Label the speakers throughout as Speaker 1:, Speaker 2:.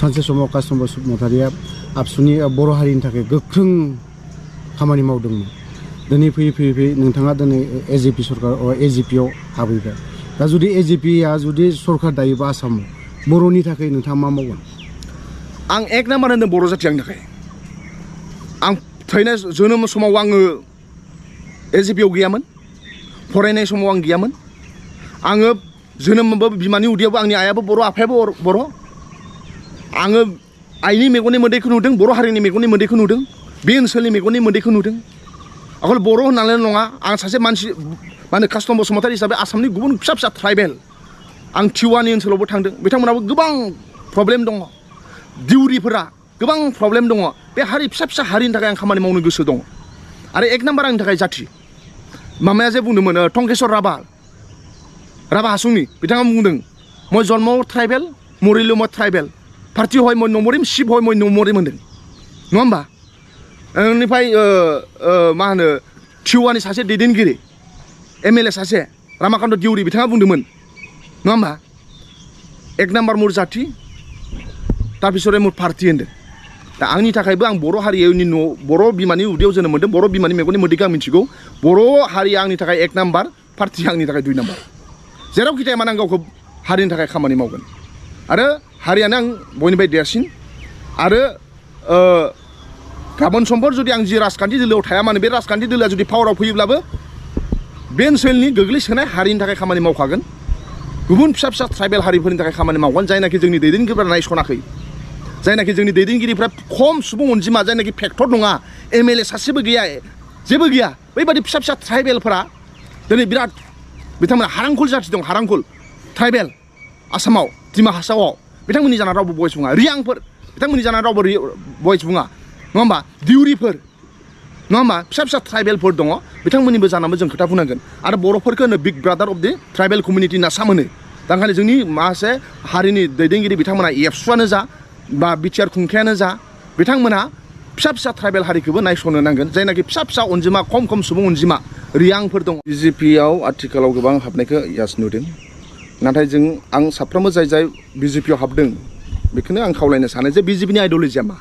Speaker 1: सानसे समाव कास्टम बसुमतारिया आबसुनि बर' हारिनि थाखाय गोख्रों खामानि मावदोंमोन दिनै फैयै नोंथाङा दिनै एजिपि सरकार एजिपिआव हाबहैबाय दा जुदि एजिपिआ जुदि सरकार दायोबा आसामाव बर'नि थाखाय नोंथाङा मा मावगोन
Speaker 2: आं एक नाम्बार होनदों बर' जाथि आंनि थाखाय आं थैनाय जोनोम समाव आङो एजिपिआव गैयामोन फरायनाय समाव आं गैयामोन आङो जोनोमबो बिमानि उदैयावबो आंनि आइयाबो बर' आफायाबो बर' आङो आइनि मेगननि मोदैखौ नुदों बर' हारिनि मेगननि मोदैखौ नुदों बे ओनसोलनि मेगननि मोदैखौ नुदों अकल बर' होननानै नङा आं सासे मानसि मा होनो कास्टम बसुमतारि हिसाबै आसामनि गुबुन फिसा फिसा ट्राइबेल आं टिवानि ओनसोलावबो थांदों बिथांमोनाबो गोबां प्रब्लेम दङ दिउरिफोरा गोबां प्रब्लेम दङ बे हारि फिसा फिसा हारिनि थाखाय आं खामानि मावनो गोसो दङ आरो एक नाम्बार आंनि थाखाय जाथि मामाया जे बुंदोंमोन टंकेश्वर राभा हासंनि बिथाङा बुंदों मैं जन्म ट्राइबेल मरिलु मैं ट्राइबेल पार्टी हय मैं नमरिम शिब हय मैं नमरिम होनदों नङा होमबा बेनिफ्राय मा होनो टिवानि सासे दैदेनगिरि एमएलए सासे रामाकान्त दिउरि बिथाङा बुंदोंमोन नङा होमबा एक नाम्बार मुर जाथि तारपिसरे मुर पार्टी होनदों दा आंनि थाखायबो आं बर' हारिनि बर' बिमानि उदैयाव जोनोम मोन्दों बर' बिमानि मेगननि मोदैखौ आं मिथिगौ बर' हारिया आंनि थाखाय एक नाम्बार पार्टीया आंनि थाखाय दुइ नाम्बार जेरावखि थाया मानो आं गावखौ हारिनि थाखाय खामानि मावगोन आरो हारियानो आं बयनिफ्राय देरसिन आरो गाबोन समफोर जुदि आं जि राजखान्थि दोलोआव थाया मानो बे राजखान्थि दोलोआ जुदि पावाराव फैयोब्लाबो बे ओनसोलनि गोग्लैसोनाय हारिनि थाखाय खामानि मावखागोन गुबुन फिसा फिसा ट्राइबेल हारिफोरनि थाखाय खामानि मावगोन जायनाखि जोंनि दैदेनगिरिफोरा नायसनाखै जायनाखि जोंनि दैदेनगिरिफ्रा खम सुबुं अनजिमा जायनाखि फेक्टर नङा एमएलए सासेबो गैया जेबो गैया बैबादि फिसा फिसा ट्राइबेलफोरा दिनै बिराद बिथांमोना हारांखुल जाथि दं हारांखुल ट्राइबेल आसामाव दिमा हासावआव बिथांमोननि जाना रावबो भइस बुङा रियांफोर बिथांमोननि जाना रावबो भइस बुङा नङा होमबा दिउरिफोर नङा होमबा फिसा फिसा ट्राइबेलफोर दङ बिथांमोननिबो जानाबो जों खोथा बुंनांगोन आरो बर'फोरखौ होनो big brother of the tribal community होनना सामोनो दा ओंखायनो जोंनि माखासे हारिनि दैदेनगिरि बिथांमोना एबसुआनो जा बा बिटिआर खुंथायानो जा बिथांमोना फिसा फिसा ट्राइबेल हारिखौबो नायस'नो नांगोन जायनाखि फिसा फिसा अनजिमा खम सुबुं अनजिमा रियांफोर दं बिजेपिआव आथिखालाव गोबां हाबनायखौ यास नुदों नाथाय आं साफ्रोमबो जाय बिजेपिआव हाबदों बेखौनो आं खावलायनो सानो जे बिजेपिनि आइडिअलजिया मा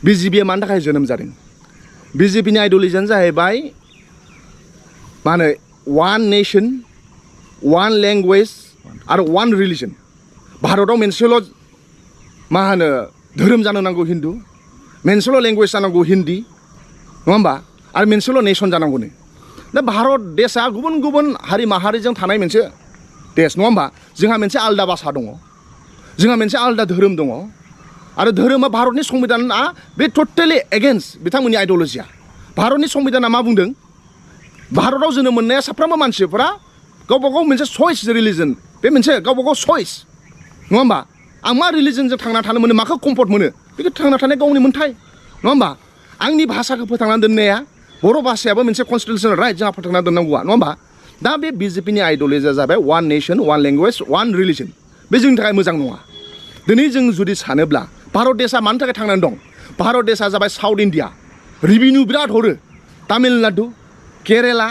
Speaker 2: बिजेपिआ मानि थाखाय जोनोम जादों बिजेपिनि आइडिअलजियानो जाहैबाय मा होनो वान नेसन वान लेंगुवेज आरो वान रिलिजन भारताव मोनसेल' मा होनो धोरोम जानो नांगौ हिन्दु मोनसेल' लेंगुवेज जानांगौ हिन्दी नङा होमबा आरो मोनसेल' नेसन जानांगौनो दा भारत देशआ गुबुन गुबुन हारि माहारिजों थानाय मोनसे देश नङा होमबा जोंहा मोनसे आलदा भाषा दङ जोंहा मोनसे आलदा धोरोम दङ आरो धोरोमा भारतनि संबिधाना बे टटेलि एगेन्स्ट बिथांमोननि आइडिअलजिया भारतनि संबिधाना मा बुंदों भारताव जोनोम मोननाया साफ्रोमबो मानसिफोरा गावबा गाव मोनसे चइस रिलिजन बे मोनसे गावबा गाव चइस नङा होमबा आं मा रिलिजनजों थांना थानो मोनो माखौ कम्फर्ट मोनो बेखौ थांना थानाय गावनि मोन्थाय नङा होमबा आंनि भाषाखौ फोथांनानै दोननाया बर' भाषायाबो मोनसे कनस्टिटिउसनेल राइट जोंहा फोथांना दोननांगौआ नङा होमबा दा बे बिजेपिनि आइडिअलजिया जाबाय one nation one language one religion बे जोंनि थाखाय मोजां नङा दिनै जों जुदि सानोब्ला भारत देशआ मानि थाखाय थांनानै दं भारत देशआ जाबाय साउथ इण्डिया रिभिनिउ बिराद हरो तामिलनाडु केरेला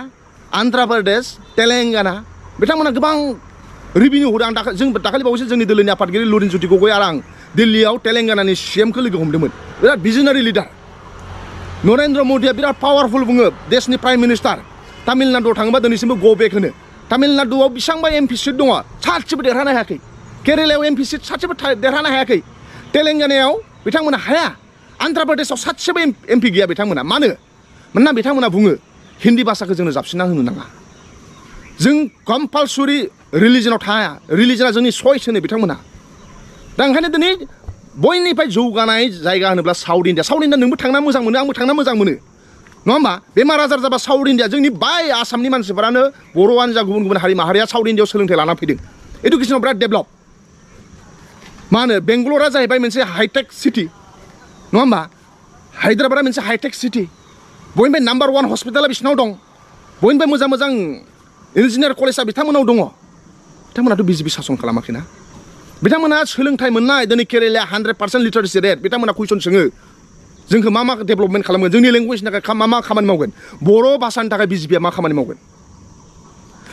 Speaker 2: आन्ध्र प्रदेश तेलेंगाना बिथांमोना गोबां रिभिनिउ हरो जों दाखालि बावैसो जोंनि दोलोनि आफादगिरि लुरिन ज्योति गगৈ आरो आं दिल्लीयाव तेलेंगानानि सिएमखौ लोगो हमदोंमोन बिराद भिजनारि लिडार नरेन्द्र मदिया बिराद पावारफुल बुङो देशनि प्राइम मिनिस्टार तामिलनाडुआव थाङोबा दिनैसिमबो गो बेक होनो तामिलनाडुआव बेसेबांबा एमपि सिट दङ सासेबो देरहानो हायाखै केरेलायाव एमपि सिट सासेबो देरहानो हायाखै तेलेंगानायाव बिथांमोना हाया आन्ध्र प्रदेशआव सासेबो एमपि गैया बिथांमोना मानोना बिथांमोना बुङो हिन्दी भाषाखौ जोंनो जाबसिनना होनो नाङा जों कम्पालसरि रिलिजनाव थाया रिलिजना जोंनि चइस होनो बिथांमोना दा ओंखायनो दिनै बयनिफ्राय जौगानाय जायगा होनोब्ला साउथ इण्डिया नोंबो थांना मोजां मोनो आंबो थांना मोजां मोनो नङा होमबा बेमार आजार जाबा साउथ इण्डिया जोंनि बाय आसामनि मानसिफोरानो बर'आनो जा गुबुन गुबुन हारि माहारिया साउथ इण्डियाआव सोलोंथाइ लाना फैदों इडुकेसनाव बिराद डेभेलप मा होनो बेंगलरा जाहैबाय मोनसे हाइटेक सिटि नङा होमबा हायद्राबादा मोनसे हाइटेक सिटि बयनिफ्राय नाम्बार 1 हस्पिटाला बिसिनाव दं बयनिफ्राय मोजां मोजां इन्जिनियार कलेजआ बिथांमोनाव दङ बिथांमोनाथ' बिजेपि सासन खालामाखैना बिथांमोना सोलोंथाइ मोननाय दिनै केरेलाया 100% लिटारेसि रेट बिथांमोना कुइसन सोङो जोंखौ मा डेभेलपमेन्ट खालामगोन जोंनि लेंगुवेजनि थाखाय मा खामानि मावगोन बर' भाषानि थाखाय बिजेपिया मा खामानि मावगोन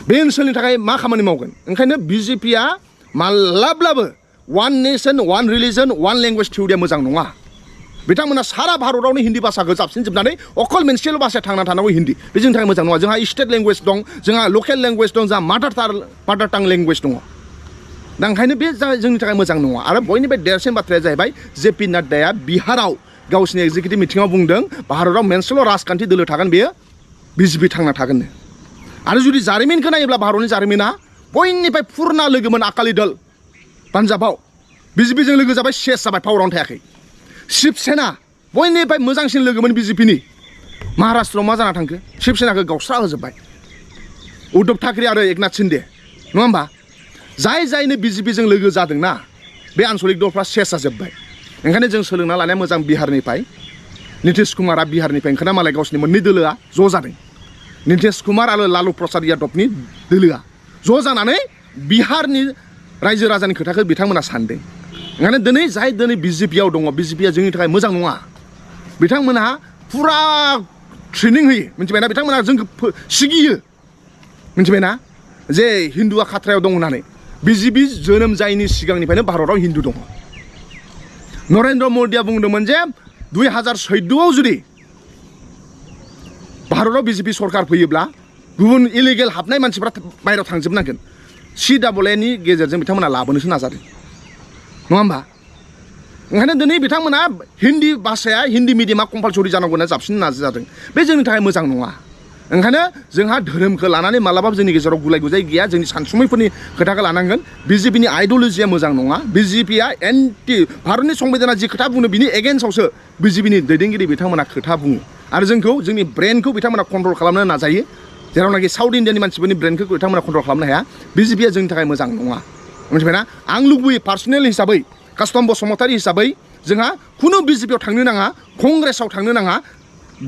Speaker 2: बे ओनसोलनि थाखाय मा खामानि मावगोन ओंखायनो बिजेपिया माब्लाब्लाबो one nation one religion one language थिउरिया मोजां नङा बिथांमोना सारा भारतावनो हिन्दी भाषाखौ जाबसिनजोबनानै अकल मोनसेल' भाषाया थांना थानांगौ हिन्दी बे जोंनि थाखाय मोजां नङा जोंहा स्टेट लेंगुवेज दं जोंहा लकेल लेंगुवेज दं जोंहा मादार टां लेंगुवेज दङ दा ओंखायनो बे जोंनि थाखाय मोजां नङा आरो बयनिफ्राय देरसिन बाथ्राया जाहैबाय जेपि नाड्डाया बिहाराव गावसिनि एग्जिकिउटिभ मिटिङाव बुंदों भारताव मोनसेल' राजखान्थि दोलो थागोन बेयो बिजेपि थांना थागोननो आरो जुदि जारिमिनखौ नायोब्ला भारतनि जारिमिना बयनिफ्राय फुरना लोगोमोन आकालि दल पान्जाबाव बिजेपिजों लोगो जाबाय शेष जाबाय पावारावनो थायाखै शिबसेना बयनिफ्राय मोजांसिन लोगोमोन बिजेपिनि महाराष्ट्रआव मा जाना थांखो शिबसेनाखौ गावस्रा होजोब्बाय उद्धव ठाकरे आरो एकनाथ शिन्दे नङा होमबा जायनो बिजेपिजों लोगो जादोंना बे आन्सलिक दलफ्रा शेष जाजोब्बाय ओंखायनो जों सोलोंना लानाया मोजां बिहारनिफ्राय नितिश कुमारा बिहारनिफ्राय ओंखारना मालाय गावसिनि मोननै दोलोआ ज' जादों नितिश कुमार आरो लालु प्रसाद यादवनि दोलोआ ज' जानानै बिहारनि रायजो राजानि खोथाखौ बिथांमोना सानदों ओंखायनो दिनै बिजेपियाव दङ बिजेपिया जोंनि थाखाय मोजां नङा बिथांमोनहा फुरा ट्रेनिं होयो मिथिबायना बिथांमोनहा जोंखौ सिगियो मिथिबायना जे हिन्दुआ खाथ्रायाव दं होननानै बिजेपि जोनोम जायैनि सिगांनिफ्रायनो भारताव हिन्दु दङ नरेन्द्र मदिया बुंदोंमोन जे 2014आव जुदि भारताव बिजेपि सरकार फैयोब्ला गुबुन इलिगेल हाबनाय मानसिफ्रा बायहेरायाव थांजोबनांगोन CAA नि गेजेरजों बिथांमोना लाबोनोसो नाजादों नङा होमबा ओंखायनो दिनै बिथांमोना हिन्दी भाषाया हिन्दी मिडियामा कम्पालसरि जानांगौ होनना जाबसिन नाजादों बे जोंनि थाखाय मोजां नङा ओंखायनो जोंहा धोरोमखौ लानानै मालाबाबो जोंनि गेजेराव गुलाय गुजाय गैया जोंनि सानसुमैफोरनि खोथाखौ लानांगोन बिजेपिनि आइडिय'लजिया मोजां नङा बिजेपिया भारतनि संबिधाना जि खोथा बुङो बिनि एगेन्स्टआवसो बिजेपिनि दैदेनगिरि बिथांमोना खोथा बुङो आरो जोंनि ब्रेनखौ बिथांमोना कन्ट्रल खालामनो नाजायो जेरावनाखि साउथ इण्डियानि मानसिफोरनि ब्रेनखौ बिथांमोना कन्ट्रल खालामनो हाया बिजेपिया जोंनि थाखाय मोजां नङा मिथिबायना आं लुबैयो पार्सनेल हिसाबै कास्टम बसुमतारी हिसाबै जोंहा खुनु बिजेपियाव थांनो नाङा कंग्रेसाव थांनो नाङा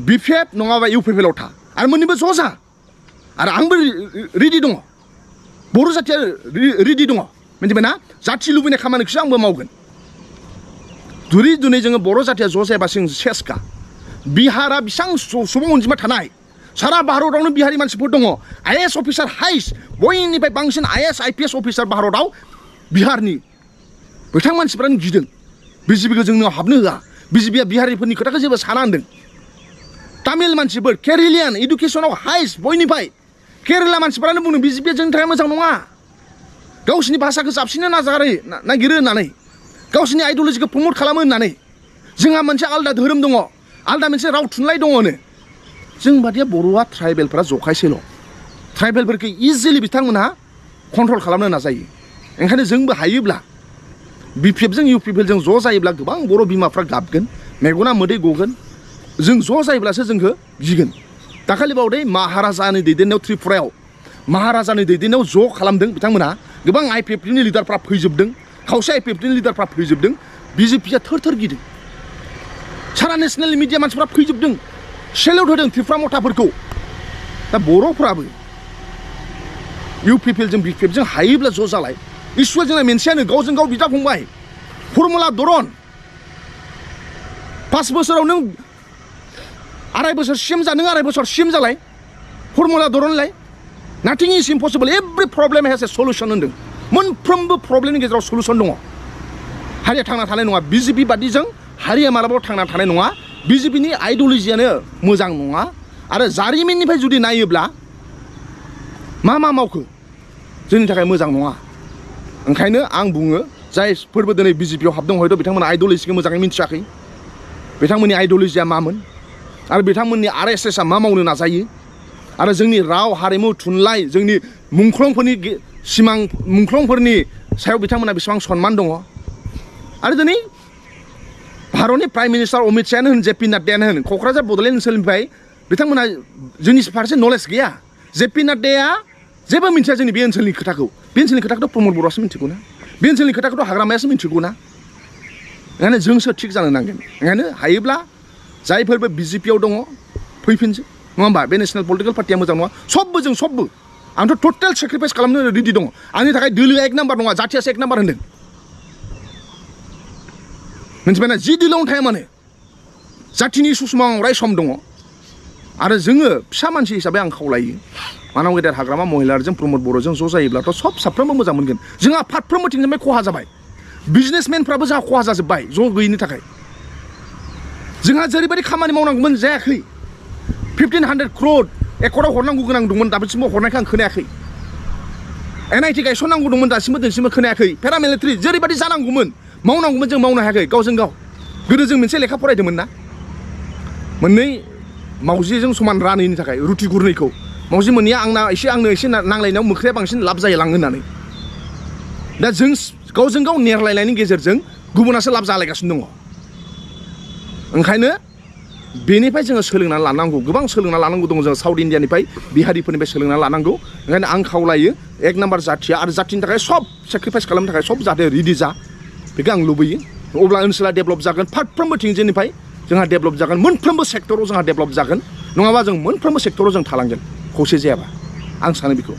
Speaker 2: बिपिएफ नङाबा इउपिपिएलआव था आरो मोननैबो ज' जा आरो आंबो रेडि दङ बर' जाथिया रेडि दङ मिथिबायना जाथि लुबैनाय खामानिखौसो आंबो मावगोन जुदि दिनै जोङो बर' जाथिया ज' जायाबा जों सेसखा बिहारा बेसेबां सुबुं अनजिमा थानाय सारा भारतावनो बिहारि मानसिफोर दङ IAS अफिसार हाइस्ट बयनिफ्राय बांसिन IAS IPS अफिसार भारताव बिहारनि बिथां मानसिफ्रानो गिदों बिजेपिखौ जोंनाव हाबनो होआ बिजेपिया बिहारिफोरनि खोथाखौ जेबो साना होनदों तामिल मानसिफोर केरेलियान इडुकेसनाव हाइस्ट बयनिफ्राय केरेला मानसिफोरानो बुंदों बिजेपिया जोंनि थाखाय मोजां नङा गावसिनि भाषाखौ जाबसिननो नागिरो होननानै गावसिनि आइडिय'लजिखौ प्रमट खालामो होननानै जोंहा मोनसे आलदा धोरोम दङ आलदा मोनसे राव थुनलाइ दङनो जों बादिया बर'आ ट्राइबेलफोरा जखायसेल' ट्राइबेलफोरखौ इजिलि बिथांमोनहा कन्ट्रल खालामनो नाजायो ओंखायनो जोंबो हायोब्ला बिपिएफजों इउपिपिएलजों ज' जायोब्ला गोबां बर' बिमाफ्रा गाबगोन मेगना मोदै गगोन जों ज' जायोब्लासो जोंखौ गिगोन दाखालि बावदै महाराजानि दैदेननायाव त्रिपुरायाव महाराजानि दैदेननायाव ज' खालामदों बिथांमोनहा गोबां IPFनि लिडारफ्रा फैजोबदों खावसे IPFनि लिडारफ्रा फैजोबदों बिजेपिया थोर गिदों सारा नेसनेल मिडिया मानसिफ्रा फैजोबदों सेल्युट होदों त्रिपुरा मथाफोरखौ दा बर'फ्राबो इउपिपिएलजों बिपिएफजों हायोब्ला ज' जालाय इसुआ जोंना मोनसेयानो गावजों गाव बिदा फंबाय फर्मुला दरन 5 बोसोराव नों 2.5 बोसोर सिएम जा नों 2.5 बोसोर सिएम जालाय फर्मुला दरनलाय nothing is impossible every problem has a solution होनदों मोनफ्रोमबो प्रब्लेमनि गेजेराव सल्युसन दङ हारिया थांना थानाय नङा बिजेपि बादिजों हारिया मालाबाबो थांना थानाय नङा बिजेपिनि आइडिय'लजियानो मोजां नङा आरो जारिमिननिफ्राय जुदि नायोब्ला मा मावखो जोंनि थाखाय मोजां नङा ओंखायनो आं बुङो जायफोरबो दिनै बिजेपियाव हाबदों हयथ' बिथांमोना आइडिय'लजिखौ मोजाङै मिथियाखै बिथांमोननि आइडिय'लजिया मामोन आरो बिथांमोननि RSSआ मा मावनो नाजायो आरो जोंनि राव हारिमु थुनलाइ जोंनि मुंख्लंफोरनि सायाव बिथांमोना बेसेबां सनमान दङ आरो दिनै भारतनि प्राइम मिनिस्टार अमित शाहयानो होन जेपि नाड्डायानो होन क'क्राझार बड'लेण्ड ओनसोलनिफ्राय बिथांमोना जोंनि फारसे नलेज गैया जेपि नाड्डाया जेबो मिथिया जोंनि बे ओनसोलनि खोथाखौ बे ओनसोलनि खोथाखौथ' प्रमद बर'आसो मिथिगौ ना बे ओनसोलनि खोथाखौथ' हाग्रामायासो मिथिगौ ना ओंखायनो जोंसो थिग जानो नांगोन ओंखायनो हायोब्ला जायफोरबो बिजेपियाव दङ फैफिनसै नङा होमबा बे नेसनेल पलिटिकेल पार्टिया मोजां नङा सबबो आंथ' टटेल सेक्रिफाइस खालामनो रेडि दङ आंनि थाखाय दोलोआ 1 नाम्बार नङा जाथियासो 1 नाम्बार होनदों मिथिबायना जि दोलोआवनो थाया मानो जाथिनि इसु समाव अराय सम दङ आरो जोङो फिसा मानसि हिसाबै आं खावलायो मानाव गेदेर हाग्रामा महिलारजों प्रमद बर'जों ज' जायोब्लाथ' साफ्रोमबो मोजां मोनगोन जोंहा फारफ्रोमबोथिंनिफ्राय खहा जाबाय बिजनेसमेनफ्राबो जोंहा खहा जाजोब्बाय ज' गैयिनि थाखाय जोंहा जेरैबायदि खामानि मावनांगौमोन जायाखै 1500 crore एकर्डआव हरनांगौ गोनां दंमोन दासिमबो हरनायखौ आं खोनायाखै NIT गायसननांगौ दंमोन दासिमबो खोनायाखै पेरामिलिटारि जेरैबायदि जानांगौमोन मावनांगौमोन जों मावनो हायाखै गावजों गाव गोदो जों मोनसे लेखा फरायदोंमोन ना मोननै मावजिजों समान रानैनि थाखाय रुटि गुरनैखौ मावजि मोनैया आंनो एसे नांलायनायाव मोख्राया बांसिन लाब जालाङो होननानै दा जों गावजों गाव नेरलायनायनि गेजेरजों गुबुनासो लाब जालायगासिनो दङ ओंखायनो बेनिफ्राय जोङो सोलोंनानै लानांगौ गोबां सोलोंना लानांगौ दङ जों साउथ इण्डियानिफ्राय बिहारिफोरनिफ्राय सोलोंना लानांगौ ओंखायनो आं खावलायो 1 नाम्बार जाथिया आरो जाथिनि थाखाय सब सेक्रिफाइस खालामनो थाखाय सब जाहाथे रेडि जा बेखौ आं लुबैयो अब्ला ओनसोला डेभेलप जागोन फारफ्रोमबो थिंजेनिफ्राय जोंहा डेभेलप जागोन मोनफ्रोमबो सेक्टराव जोंहा डेभेलप जागोन नङाबा जों मोनफ्रोमबो सेक्टराव जों थालांगोन खौसे जायाबा आं सानो बेखौ